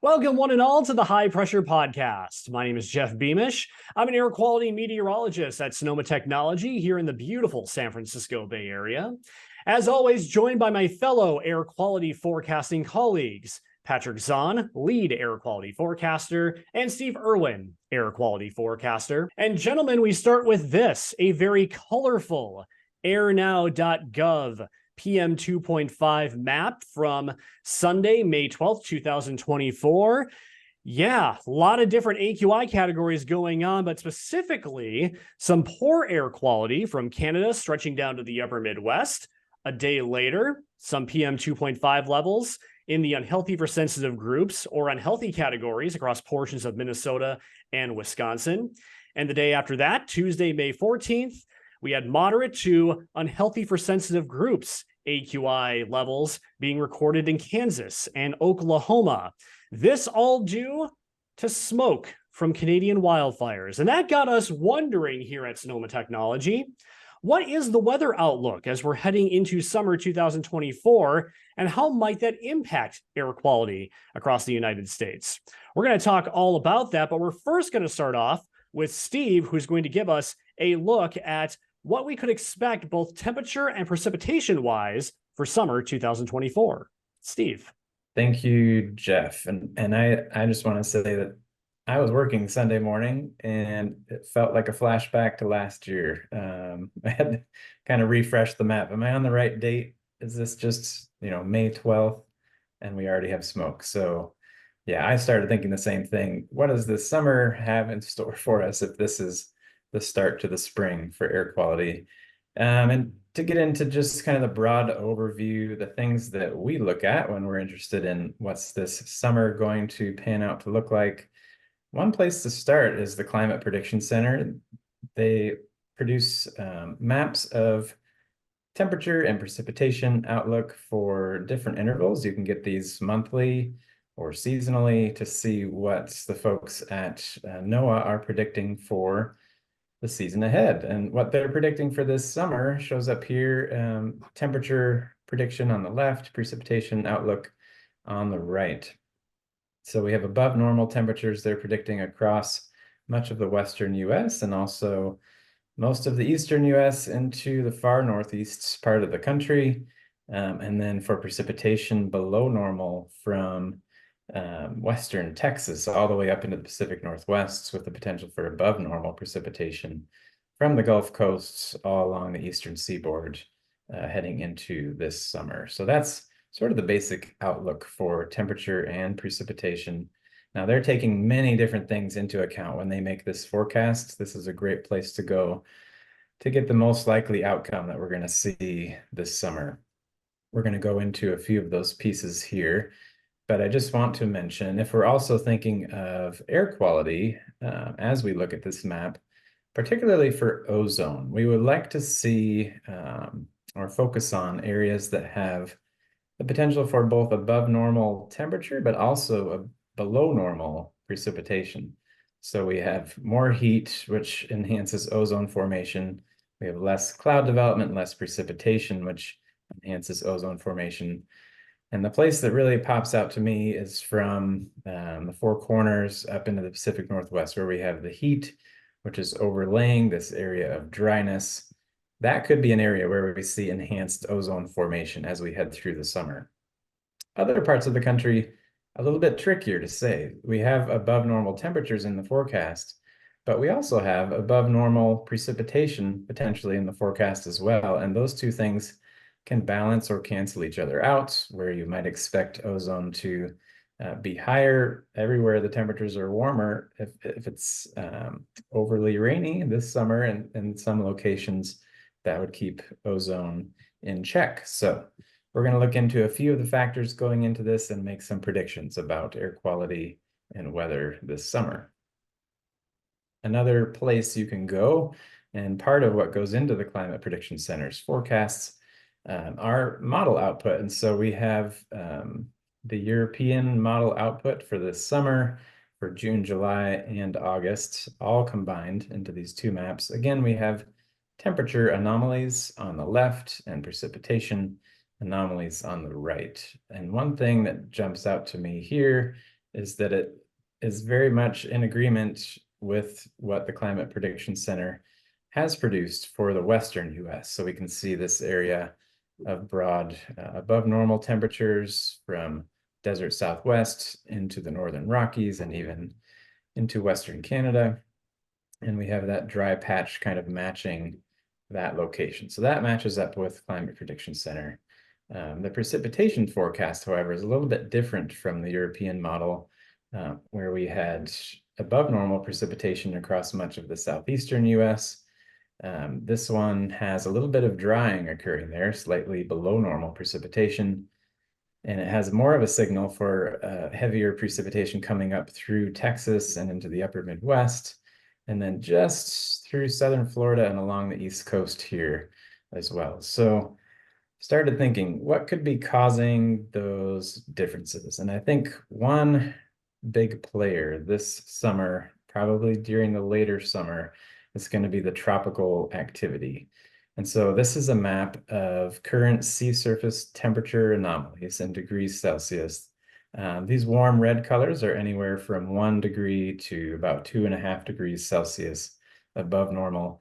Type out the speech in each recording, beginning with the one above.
Welcome, one and all, to the High Pressure Podcast. My name is Jeff Beamish. I'm an air quality meteorologist at Sonoma Technology here in the beautiful San Francisco Bay Area. As always, joined by my fellow air quality forecasting colleagues, Patrick Zahn, lead air quality forecaster, and Steve Irwin, air quality forecaster. And gentlemen, we start with this, a very colorful airnow.gov PM 2.5 map from Sunday, May 12th, 2024. Yeah, a lot of different AQI categories going on, but specifically some poor air quality from Canada stretching down to the upper Midwest. A day later, some PM 2.5 levels in the unhealthy for sensitive groups or unhealthy categories across portions of Minnesota and Wisconsin. And the day after that, Tuesday, May 14th, we had moderate to unhealthy for sensitive groups AQI levels being recorded in Kansas and Oklahoma. This all due to smoke from Canadian wildfires. And that got us wondering here at Sonoma Technology, what is the weather outlook as we're heading into summer 2024, and how might that impact air quality across the United States? We're going to talk all about that, but we're first going to start off with Steve, who's going to give us a look at what we could expect both temperature and precipitation wise for summer 2024. Steve. Thank you, Jeff. And I just want to say that I was working Sunday morning and it felt like a flashback to last year. I had to kind of refresh the map. Am I on the right date? Is this just, May 12th and we already have smoke? So yeah, I started thinking the same thing. What does this summer have in store for us if this is the start to the spring for air quality? And to get into just kind of the broad overview, the things that we look at when we're interested in what's this summer going to pan out to look like. One place to start is the Climate Prediction Center. They produce maps of temperature and precipitation outlook for different intervals. You can get these monthly or seasonally to see what the folks at NOAA are predicting for the season ahead. And what they're predicting for this summer shows up here, temperature prediction on the left, precipitation outlook on the right. So we have above normal temperatures they're predicting across much of the western US and also most of the eastern US into the far northeast part of the country. And then for precipitation below normal from western Texas all the way up into the Pacific Northwest, with the potential for above normal precipitation from the Gulf coasts all along the eastern seaboard heading into this summer. So that's sort of the basic outlook for temperature and precipitation. Now they're taking many different things into account when they make this forecast. This is a great place to go to get the most likely outcome that we're going to see this summer. We're going to go into a few of those pieces here. But I just want to mention, if we're also thinking of air quality as we look at this map, particularly for ozone, we would like to see or focus on areas that have the potential for both above normal temperature, but also a below normal precipitation. So we have more heat, which enhances ozone formation. We have less cloud development, less precipitation, which enhances ozone formation. And the place that really pops out to me is from the Four Corners up into the Pacific Northwest, where we have the heat, which is overlaying this area of dryness. That could be an area where we see enhanced ozone formation as we head through the summer. Other parts of the country, a little bit trickier to say. We have above normal temperatures in the forecast, but we also have above normal precipitation potentially in the forecast as well. And those two things can balance or cancel each other out, where you might expect ozone to be higher everywhere the temperatures are warmer. If it's overly rainy this summer and in some locations, that would keep ozone in check. So we're going to look into a few of the factors going into this and make some predictions about air quality and weather this summer. Another place you can go, and part of what goes into the Climate Prediction Center's forecasts, our model output. And so we have the European model output for this summer, for June, July, and August, all combined into these two maps. Again, we have temperature anomalies on the left and precipitation anomalies on the right. And one thing that jumps out to me here is that it is very much in agreement with what the Climate Prediction Center has produced for the Western US. So we can see this area of broad above normal temperatures from desert Southwest into the Northern Rockies and even into Western Canada. And we have that dry patch kind of matching that location. So that matches up with Climate Prediction Center. The precipitation forecast, however, is a little bit different from the European model, where we had above normal precipitation across much of the southeastern US. This one has a little bit of drying occurring there, slightly below normal precipitation, and it has more of a signal for heavier precipitation coming up through Texas and into the upper Midwest, and then just through southern Florida and along the East Coast here as well. So started thinking, what could be causing those differences? And I think one big player this summer, probably during the later summer, is going to be the tropical activity. And so this is a map of current sea surface temperature anomalies in degrees Celsius. These warm red colors are anywhere from 1 degree to about 2.5 degrees Celsius above normal.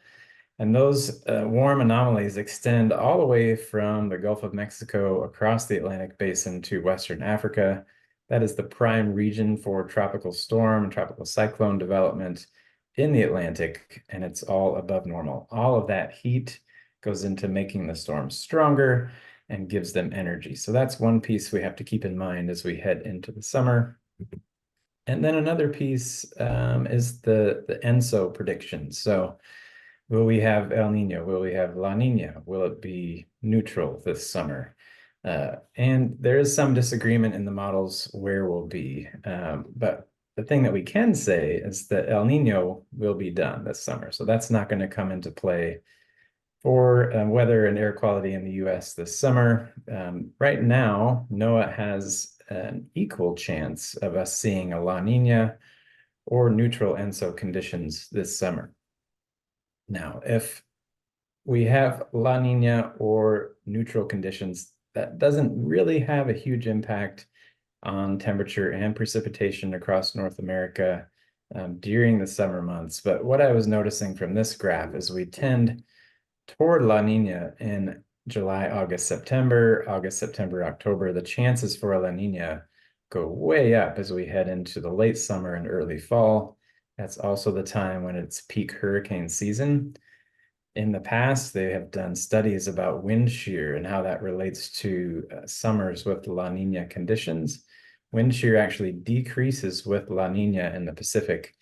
And those warm anomalies extend all the way from the Gulf of Mexico across the Atlantic Basin to Western Africa. That is the prime region for tropical storm and tropical cyclone development in the Atlantic, and it's all above normal. All of that heat goes into making the storms stronger and gives them energy. So that's one piece we have to keep in mind as we head into the summer. And then another piece is the ENSO prediction. So will we have El Nino? Will we have La Nina? Will it be neutral this summer? And there is some disagreement in the models where we'll be. But the thing that we can say is that El Nino will be done this summer. So that's not going to come into play for weather and air quality in the US this summer. Right now, NOAA has an equal chance of us seeing a La Nina or neutral ENSO conditions this summer. Now, if we have La Nina or neutral conditions, that doesn't really have a huge impact on temperature and precipitation across North America during the summer months. But what I was noticing from this graph is we tend toward La Nina in July, August, September, October. The chances for a La Nina go way up as we head into the late summer and early fall. That's also the time when it's peak hurricane season. In the past, they have done studies about wind shear and how that relates to summers with La Nina conditions. Wind shear actually decreases with La Nina in the Pacific.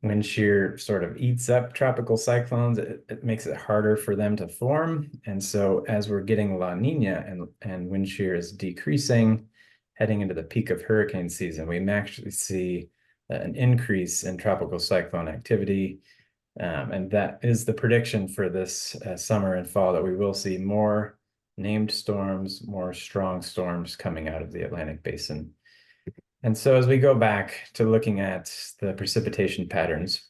Wind shear sort of eats up tropical cyclones. It makes it harder for them to form. And so as we're getting La Nina and wind shear is decreasing, heading into the peak of hurricane season, we may actually see an increase in tropical cyclone activity. And that is the prediction for this summer and fall, that we will see more named storms, more strong storms coming out of the Atlantic Basin. And so as we go back to looking at the precipitation patterns,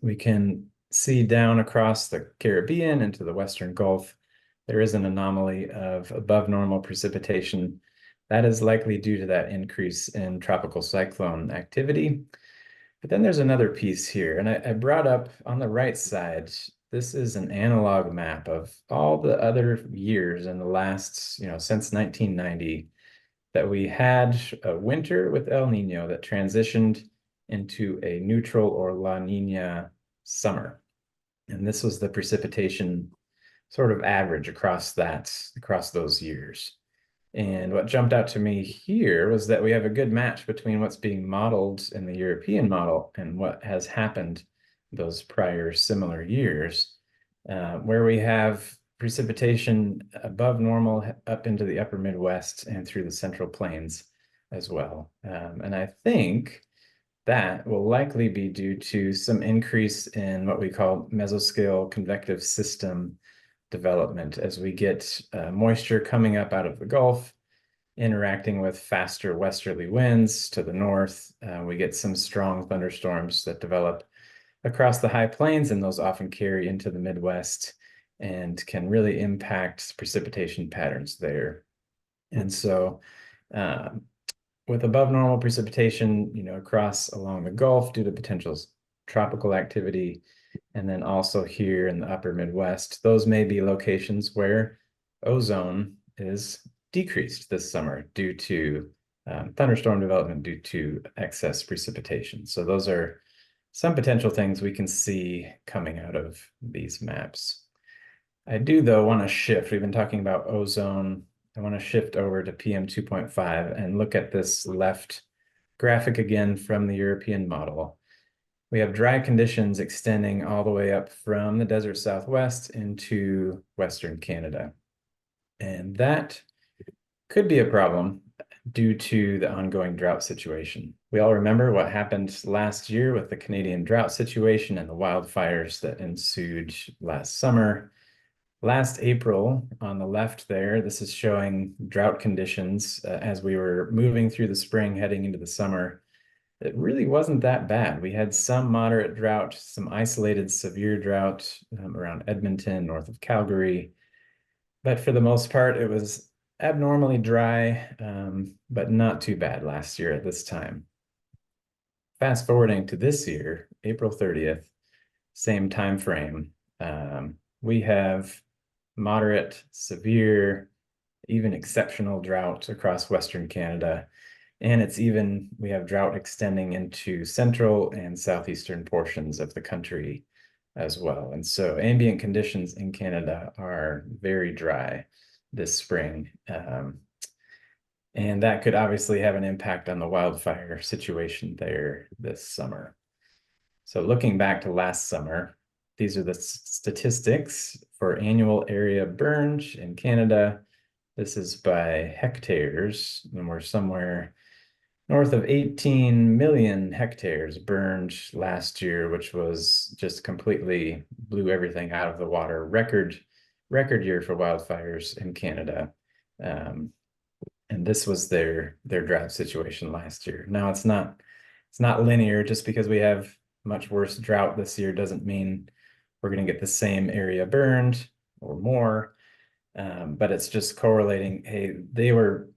we can see down across the Caribbean into the Western Gulf, there is an anomaly of above normal precipitation. That is likely due to that increase in tropical cyclone activity. But then there's another piece here, and I brought up on the right side, this is an analog map of all the other years in the last, since 1990, that we had a winter with El Nino that transitioned into a neutral or La Nina summer. And this was the precipitation sort of average across those years. And what jumped out to me here was that we have a good match between what's being modeled in the European model and what has happened those prior similar years, where we have precipitation above normal up into the upper Midwest and through the Central Plains as well. And I think that will likely be due to some increase in what we call mesoscale convective system development as we get moisture coming up out of the Gulf, interacting with faster westerly winds to the north. We get some strong thunderstorms that develop across the high plains, and those often carry into the Midwest and can really impact precipitation patterns there. And so with above normal precipitation, across along the Gulf due to potential tropical activity, and then also here in the upper Midwest, those may be locations where ozone is decreased this summer due to thunderstorm development due to excess precipitation. So those are some potential things we can see coming out of these maps. I do, though, want to shift. We've been talking about ozone. I want to shift over to PM 2.5 and look at this left graphic again from the European model. We have dry conditions extending all the way up from the desert Southwest into Western Canada. And that could be a problem due to the ongoing drought situation. We all remember what happened last year with the Canadian drought situation and the wildfires that ensued last summer. Last April, on the left there, this is showing drought conditions as we were moving through the spring, heading into the summer. It really wasn't that bad. We had some moderate drought, some isolated severe drought around Edmonton, north of Calgary. But for the most part, it was abnormally dry, but not too bad last year at this time. Fast forwarding to this year, April 30th, same time frame, we have moderate, severe, even exceptional drought across Western Canada. And we have drought extending into central and southeastern portions of the country as well. And so ambient conditions in Canada are very dry this spring. And that could obviously have an impact on the wildfire situation there this summer. So looking back to last summer, these are the statistics for annual area burned in Canada. This is by hectares, and we're somewhere north of 18 million hectares burned last year, which was just completely blew everything out of the water. Record year for wildfires in Canada. And this was their drought situation last year. Now it's not linear. Just because we have much worse drought this year doesn't mean we're going to get the same area burned or more. But it's just correlating. Hey, they were,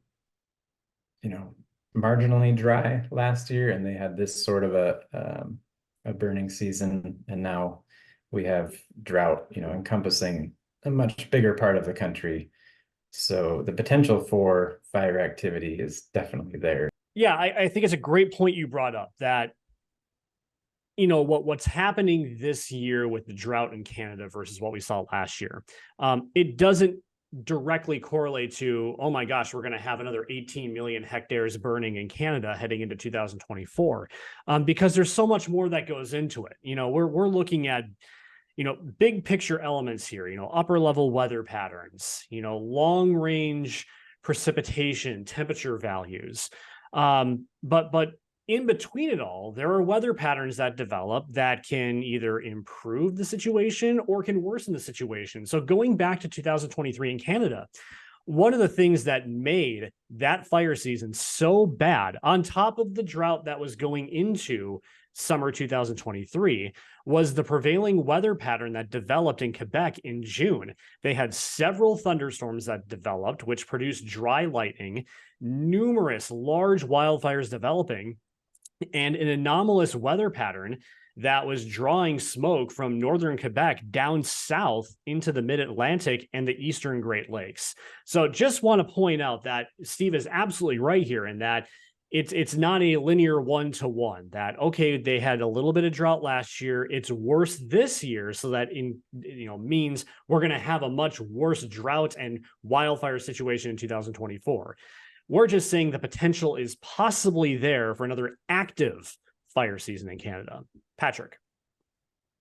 marginally dry last year, and they had this sort of a burning season, and now we have drought, encompassing a much bigger part of the country. So the potential for fire activity is definitely there. Yeah, I think it's a great point you brought up that, what's happening this year with the drought in Canada versus what we saw last year. It doesn't directly correlate to, oh my gosh, we're going to have another 18 million hectares burning in Canada heading into 2024, because there's so much more that goes into it. We're looking at, big picture elements here, upper level weather patterns, long range precipitation, temperature values. But in between it all, there are weather patterns that develop that can either improve the situation or can worsen the situation. So going back to 2023 in Canada, one of the things that made that fire season so bad, on top of the drought that was going into summer 2023, was the prevailing weather pattern that developed in Quebec in June. They had several thunderstorms that developed, which produced dry lightning, numerous large wildfires developing, and an anomalous weather pattern that was drawing smoke from northern Quebec down south into the mid-Atlantic and the eastern Great Lakes. So just want to point out that Steve is absolutely right here in that it's not a linear one-to-one, that, okay, they had a little bit of drought last year, it's worse this year, so that means we're going to have a much worse drought and wildfire situation in 2024. We're just saying the potential is possibly there for another active fire season in Canada. Patrick.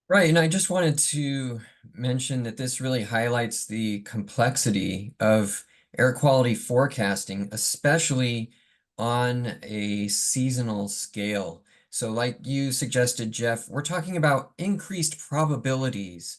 Right, and I just wanted to mention that this really highlights the complexity of air quality forecasting, especially on a seasonal scale. So like you suggested, Jeff, we're talking about increased probabilities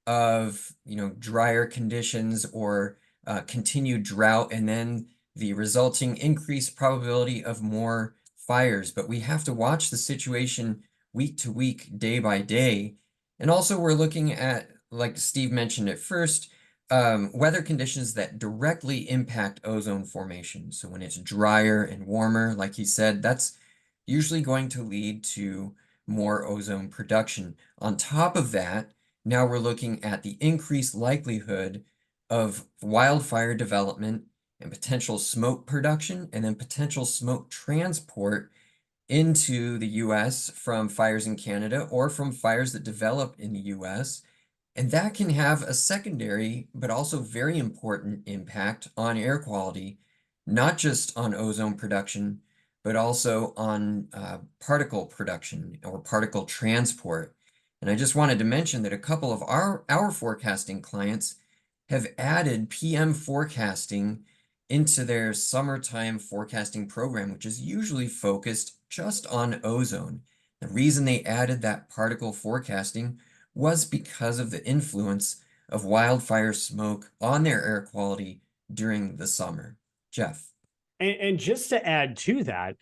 of, drier conditions or continued drought, and then the resulting increased probability of more fires. But we have to watch the situation week to week, day by day. And also we're looking at, like Steve mentioned at first, weather conditions that directly impact ozone formation. So when it's drier and warmer, like he said, that's usually going to lead to more ozone production. On top of that, now we're looking at the increased likelihood of wildfire development and potential smoke production, and then potential smoke transport into the US from fires in Canada or from fires that develop in the US. And that can have a secondary, but also very important impact on air quality, not just on ozone production, but also on particle production or particle transport. And I just wanted to mention that a couple of our forecasting clients have added PM forecasting into their summertime forecasting program, which is usually focused just on ozone. The reason they added that particle forecasting was because of the influence of wildfire smoke on their air quality during the summer. Jeff. And just to add to that,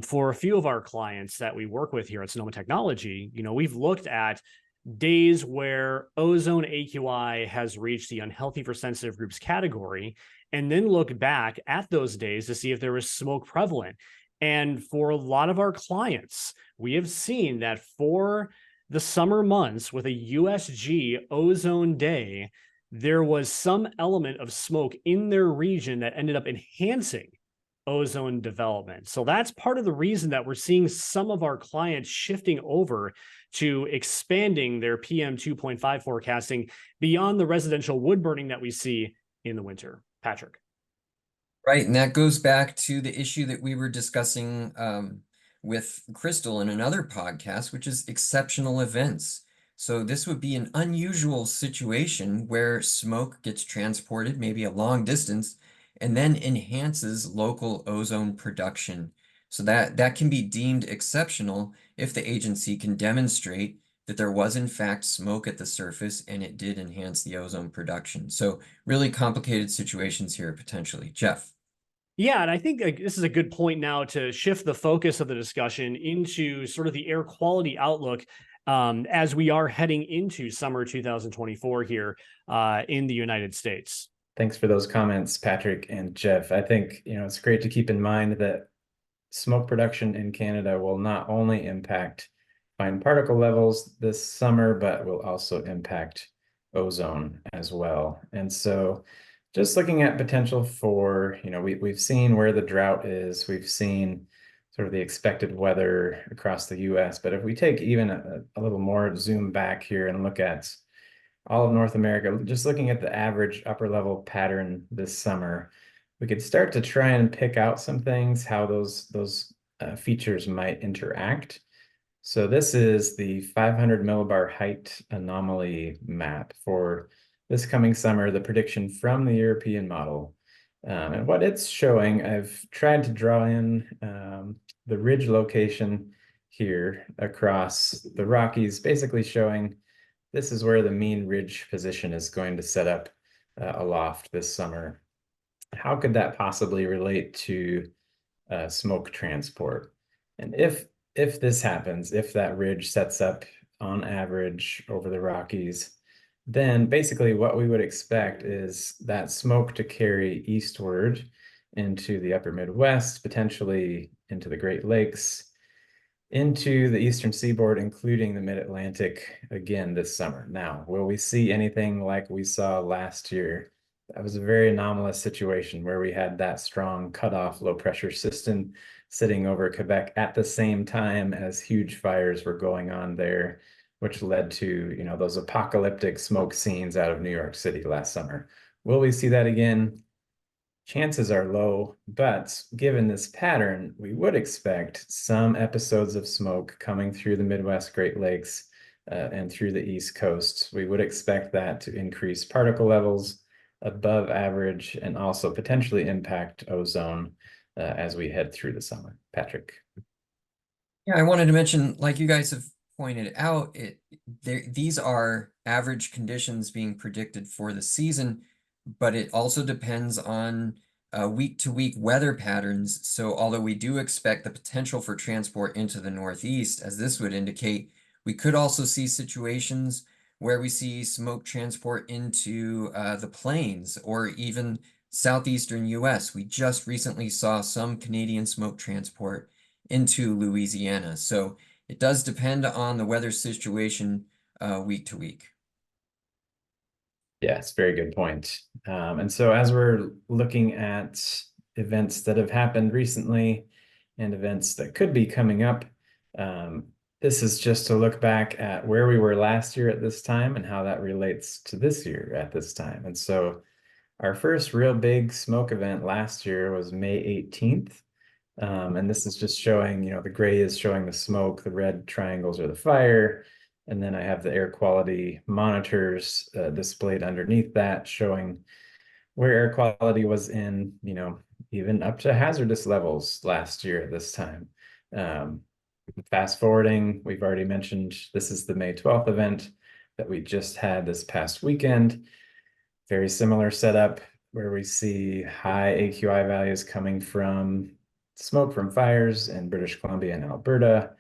for a few of our clients that we work with here at Sonoma Technology, we've looked at days where ozone AQI has reached the unhealthy for sensitive groups category, and then look back at those days to see if there was smoke prevalent. And for a lot of our clients, we have seen that for the summer months with a USG ozone day, there was some element of smoke in their region that ended up enhancing ozone development. So that's part of the reason that we're seeing some of our clients shifting over to expanding their PM 2.5 forecasting beyond the residential wood burning that we see in the winter. Patrick. Right, and that goes back to the issue that we were discussing with Crystal in another podcast, which is exceptional events. So this would be an unusual situation where smoke gets transported maybe a long distance and then enhances local ozone production. So that can be deemed exceptional if the agency can demonstrate that there was in fact smoke at the surface and it did enhance the ozone production. So really complicated situations here potentially. Jeff. Yeah, and I think this is a good point now to shift the focus of the discussion into sort of the air quality outlook as we are heading into summer 2024 here in the United States. Thanks for those comments, Patrick and Jeff. I think, it's great to keep in mind that smoke production in Canada will not only impact fine particle levels this summer, but will also impact ozone as well. And so just looking at potential for, we've seen where the drought is, we've seen sort of the expected weather across the US, but if we take even a little more zoom back here and look at all of North America, just looking at the average upper level pattern this summer, we could start to try and pick out some things, how those features might interact. So this is the 500 millibar height anomaly map for this coming summer, the prediction from the European model. And what it's showing, I've tried to draw in the ridge location here across the Rockies, basically showing this is where the mean ridge position is going to set up aloft this summer. How could that possibly relate to smoke transport? And if this happens, if that ridge sets up on average over the Rockies, then basically what we would expect is that smoke to carry eastward into the upper Midwest, potentially into the Great Lakes, into the eastern seaboard, including the mid-Atlantic again this summer. Now, will we see anything like we saw last year? That was a very anomalous situation where we had that strong cutoff low pressure system sitting over Quebec at the same time as huge fires were going on there, which led to, those apocalyptic smoke scenes out of New York City last summer. Will we see that again? Chances are low, but given this pattern, we would expect some episodes of smoke coming through the Midwest Great Lakes and through the East Coast. We would expect that to increase particle levels above average and also potentially impact ozone as we head through the summer. Patrick. Yeah, I wanted to mention, like you guys have pointed out, these are average conditions being predicted for the season, but it also depends on week-to-week weather patterns. So although we do expect the potential for transport into the Northeast, as this would indicate, we could also see situations where we see smoke transport into the plains or even southeastern US. We just recently saw some Canadian smoke transport into Louisiana. So it does depend on the weather situation week to week. Yes, very good point. And so as we're looking at events that have happened recently and events that could be coming up, this is just to look back at where we were last year at this time and how that relates to this year at this time. And so our first real big smoke event last year was May 18th. And this is just showing, the gray is showing the smoke, the red triangles are the fire. And then I have the air quality monitors displayed underneath that, showing where air quality was in, even up to hazardous levels last year at this time. Fast forwarding, we've already mentioned this is the May 12th event that we just had this past weekend. Very similar setup where we see high AQI values coming from smoke from fires in British Columbia and Alberta.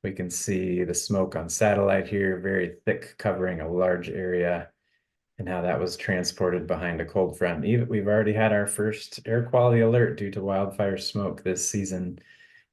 We can see the smoke on satellite here, very thick, covering a large area, and how that was transported behind a cold front. We've already had our first air quality alert due to wildfire smoke this season.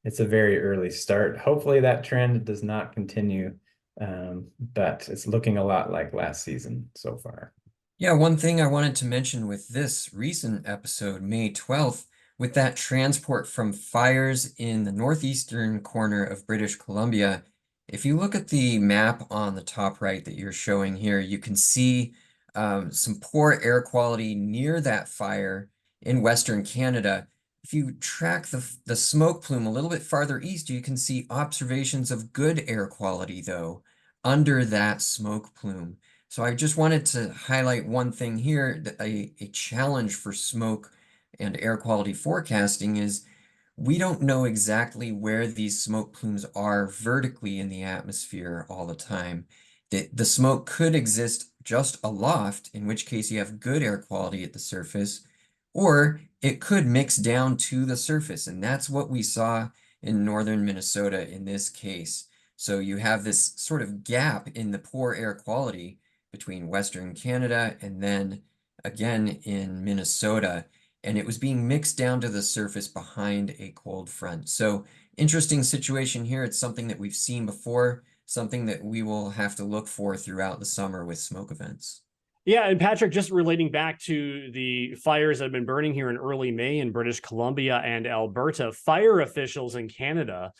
It's a very early start. Hopefully that trend does not continue, but it's looking a lot like last season so far. Yeah, one thing I wanted to mention with this recent episode, May 12th, with that transport from fires in the northeastern corner of British Columbia, if you look at the map on the top right that you're showing here, you can see some poor air quality near that fire in Western Canada. If you track the smoke plume a little bit farther east, you can see observations of good air quality, though, under that smoke plume. So I just wanted to highlight one thing here, that a challenge for smoke and air quality forecasting is we don't know exactly where these smoke plumes are vertically in the atmosphere all the time. The smoke could exist just aloft, in which case you have good air quality at the surface, or it could mix down to the surface, and that's what we saw in northern Minnesota in this case. So you have this sort of gap in the poor air quality between Western Canada and then again in Minnesota, and it was being mixed down to the surface behind a cold front. So interesting situation here. It's something that we've seen before, something that we will have to look for throughout the summer with smoke events. Yeah, and Patrick, just relating back to the fires that have been burning here in early May in British Columbia and Alberta, fire officials in Canada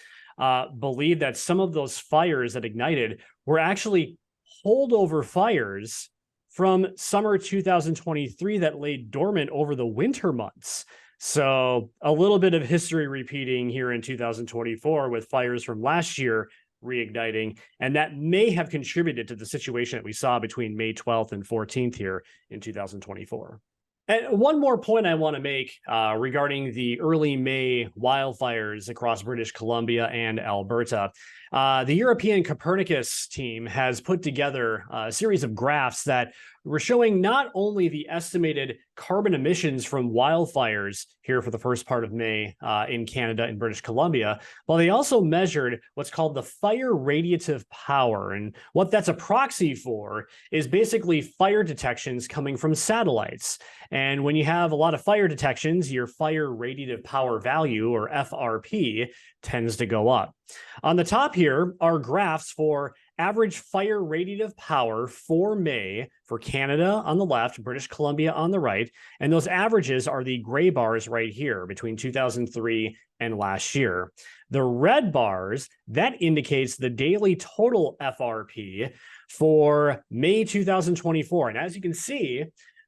believe that some of those fires that ignited were actually holdover fires from summer 2023 that lay dormant over the winter months. So a little bit of history repeating here in 2024 with fires from last year reigniting, and that may have contributed to the situation that we saw between May 12th and 14th here in 2024. And one more point I want to make regarding the early May wildfires across British Columbia and Alberta. The European Copernicus team has put together a series of graphs that were showing not only the estimated carbon emissions from wildfires here for the first part of May in Canada and British Columbia, but they also measured what's called the fire radiative power. And what that's a proxy for is basically fire detections coming from satellites. And when you have a lot of fire detections, your fire radiative power value, or FRP, tends to go up. On the top here are graphs for average fire radiative power for May for Canada on the left, British Columbia on the right, and those averages are the gray bars right here between 2003 and last year. The red bars, that indicates the daily total FRP for May 2024. And as you can see,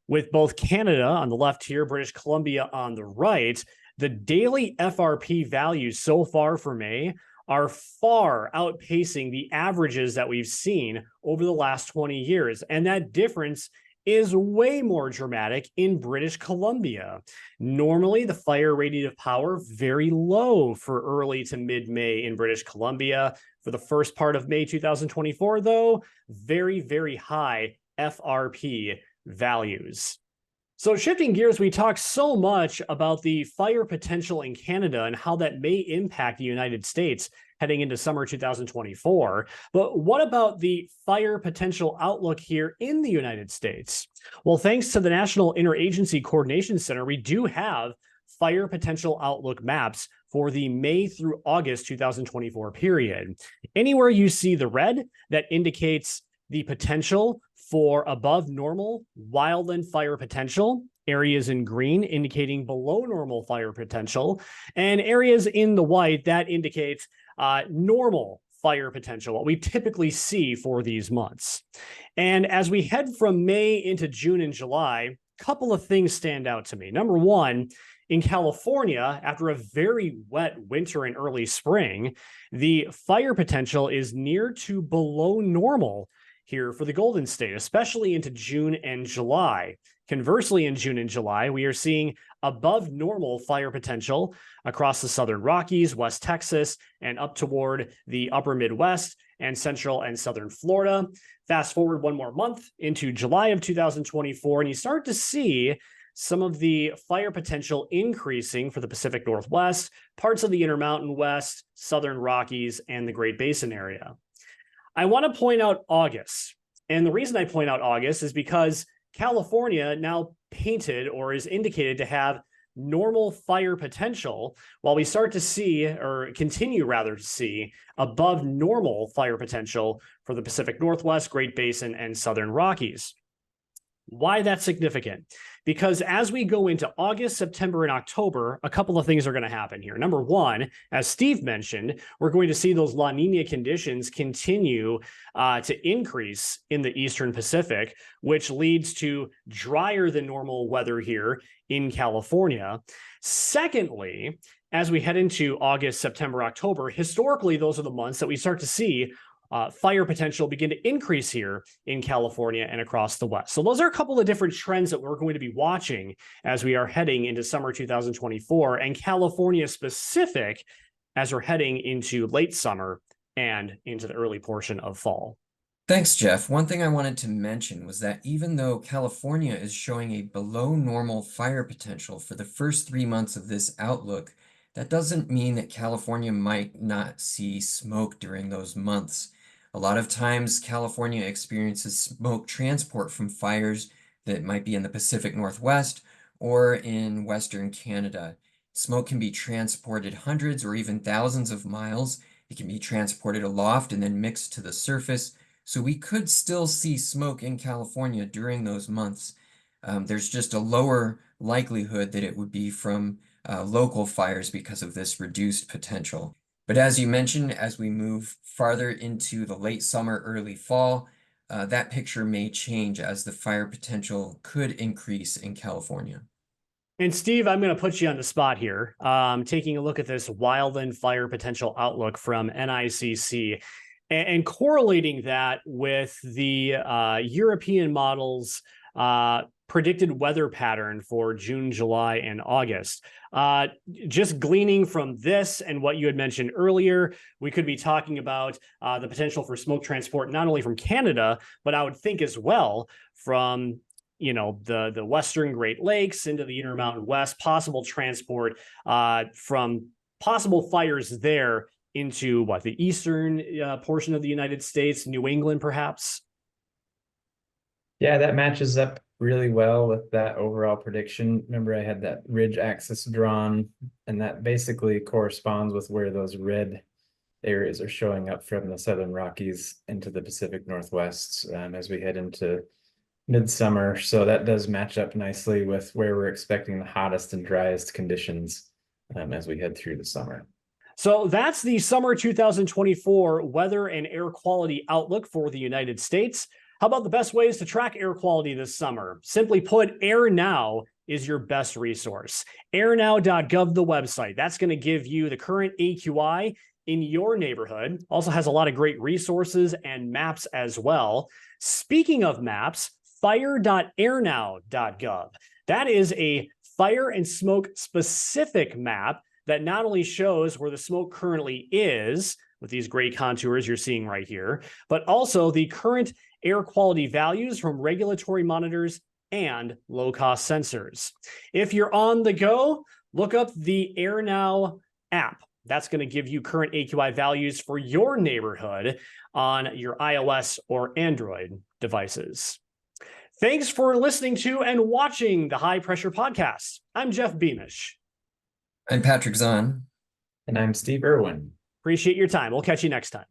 with both Canada on the left here, British Columbia on the right, the daily FRP values so far for May are far outpacing the averages that we've seen over the last 20 years. And that difference is way more dramatic in British Columbia. Normally, the fire radiative power very low for early to mid-May in British Columbia. For the first part of May 2024, though, very, very high FRP values. So shifting gears, we talk so much about the fire potential in Canada and how that may impact the United States. heading into summer 2024. But what about the fire potential outlook here in the United States? Well, thanks to the National Interagency Coordination Center, we do have fire potential outlook maps for the May through August 2024 period. Anywhere you see the red, that indicates the potential for above normal wildland fire potential. Areas in green indicating below normal fire potential, and areas in the white that indicates normal fire potential, what we typically see for these months. And as we head from May into June and July, a couple of things stand out to me. Number one, in California, after a very wet winter and early spring, the fire potential is near to below normal here for the Golden State, especially into June and July. Conversely, in June and July, we are seeing above normal fire potential across the southern Rockies, West Texas, and up toward the upper Midwest and central and southern Florida. Fast forward one more month into July of 2024, and you start to see some of the fire potential increasing for the Pacific Northwest, parts of the Intermountain West, southern Rockies, and the Great Basin area. I want to point out August. And the reason I point out August is because California now painted or is indicated to have normal fire potential, while we start to see, or continue rather to see, above normal fire potential for the Pacific Northwest, Great Basin, and Southern Rockies. Why that's significant? Because as we go into August, September, and October, a couple of things are going to happen here. Number one, as Steve mentioned, we're going to see those La Nina conditions continue to increase in the Eastern Pacific, which leads to drier than normal weather here in California. Secondly, as we head into August, September, October, historically, those are the months that we start to see fire potential begin to increase here in California and across the West. So those are a couple of different trends that we're going to be watching as we are heading into summer 2024, and California specific as we're heading into late summer and into the early portion of fall. Thanks, Jeff. One thing I wanted to mention was that even though California is showing a below normal fire potential for the first 3 months of this outlook, that doesn't mean that California might not see smoke during those months. A lot of times, California experiences smoke transport from fires that might be in the Pacific Northwest or in Western Canada. Smoke can be transported hundreds or even thousands of miles. It can be transported aloft and then mixed to the surface. So we could still see smoke in California during those months. There's just a lower likelihood that it would be from local fires because of this reduced potential. But as you mentioned, as we move farther into the late summer, early fall, that picture may change as the fire potential could increase in California. And Steve, I'm going to put you on the spot here, taking a look at this wildland fire potential outlook from NICC and correlating that with the European models predicted weather pattern for June, July, and August. Just gleaning from this and what you had mentioned earlier, we could be talking about the potential for smoke transport, not only from Canada, but I would think as well from the Western Great Lakes into the Intermountain West, possible transport from possible fires there into the eastern portion of the United States, New England, perhaps. Yeah, that matches up really well with that overall prediction. Remember, I had that ridge axis drawn, and that basically corresponds with where those red areas are showing up from the Southern Rockies into the Pacific Northwest as we head into midsummer. So that does match up nicely with where we're expecting the hottest and driest conditions as we head through the summer. So that's the summer 2024 weather and air quality outlook for the United States. How about the best ways to track air quality this summer? Simply put, AirNow is your best resource. airnow.gov, the website. That's going to give you the current AQI in your neighborhood. Also has a lot of great resources and maps as well. Speaking of maps, fire.airnow.gov. That is a fire and smoke specific map that not only shows where the smoke currently is, with these gray contours you're seeing right here, but also the current air quality values from regulatory monitors and low-cost sensors. If you're on the go, look up the AirNow app That's going to give you current AQI values for your neighborhood on your iOS or Android devices. Thanks for listening to and watching the High Pressure Podcast. I'm Jeff Beamish. I'm Patrick Zahn. And I'm Steve Irwin. Appreciate your time. We'll catch you next time.